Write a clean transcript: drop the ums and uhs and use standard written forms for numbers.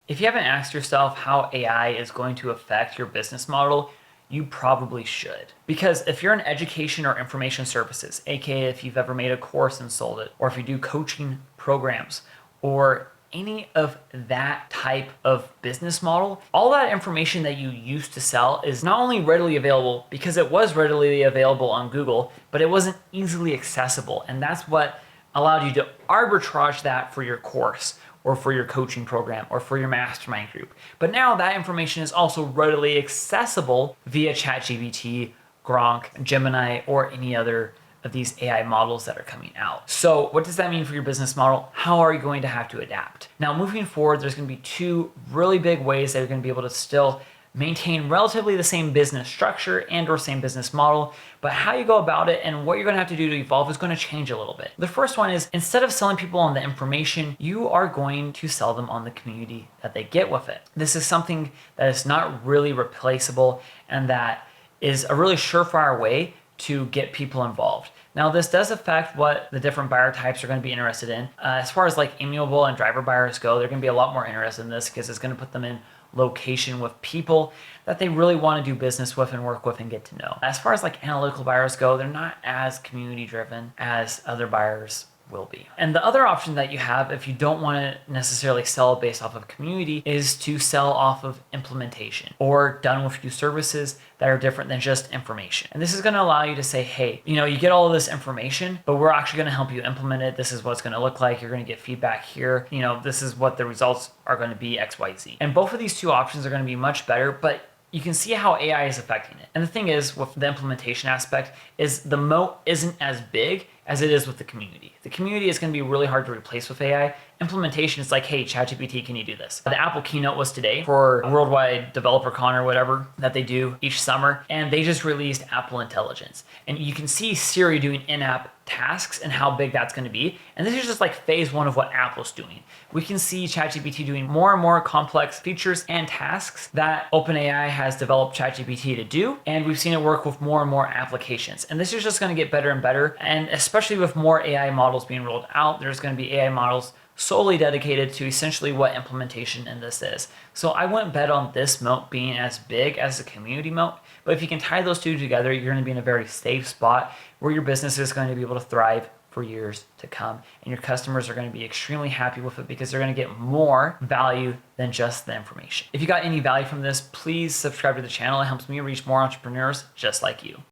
If you haven't asked yourself how AI is going to affect your business model, you probably should. Because if you're in education or information services, aka if you've ever made a course and sold it, or if you do coaching programs, or any of that type of business model, all that information that you used to sell is not only readily available because it was readily available on Google, but it wasn't easily accessible. And that's what allowed you to arbitrage that for your course or for your coaching program or for your mastermind group. But now that information is also readily accessible via ChatGPT, Grok, Gemini, or any other of these AI models that are coming out. So what does that mean for your business model? How are you going to have to adapt? Now, moving forward, there's going to be two really big ways that you're going to be able to still maintain relatively the same business structure and or same business model, but how you go about it and what you're gonna have to do to evolve is gonna change a little bit. The first one is, instead of selling people on the information, you are going to sell them on the community that they get with it. This is something that is not really replaceable and that is a really surefire way to get people involved. Now, this does affect what the different buyer types are going to be interested in. As far as like amiable and driver buyers go, they're going to be a lot more interested in this because it's going to put them in location with people that they really want to do business with and work with and get to know. As far as like analytical buyers go, they're not as community driven as other buyers will be. And the other option that you have if you don't want to necessarily sell based off of community is to sell off of implementation or done with you services that are different than just information. And this is going to allow you to say, hey, you get all of this information, but we're actually going to help you implement it. This is what it's going to look like. You're going to get feedback here. This is what the results are going to be, XYZ. And both of these two options are going to be much better, but you can see how AI is affecting it. And the thing is, with the implementation aspect, is the moat isn't as big as it is with the community. The community is going to be really hard to replace with AI. Implementation is like, hey, ChatGPT, can you do this? The Apple keynote was today for Worldwide Developer Con or whatever that they do each summer, and they just released Apple Intelligence. And you can see Siri doing in-app tasks and how big that's going to be. And this is just like phase one of what Apple's doing. We can see ChatGPT doing more and more complex features and tasks that OpenAI has developed ChatGPT to do. And we've seen it work with more and more applications. And this is just going to get better and better. And especially with more AI models being rolled out, there's going to be AI models solely dedicated to essentially what implementation in this is. So I wouldn't bet on this moat being as big as the community moat, but if you can tie those two together, you're going to be in a very safe spot where your business is going to be able to thrive for years to come. And your customers are going to be extremely happy with it because they're going to get more value than just the information. If you got any value from this, please subscribe to the channel. It helps me reach more entrepreneurs just like you.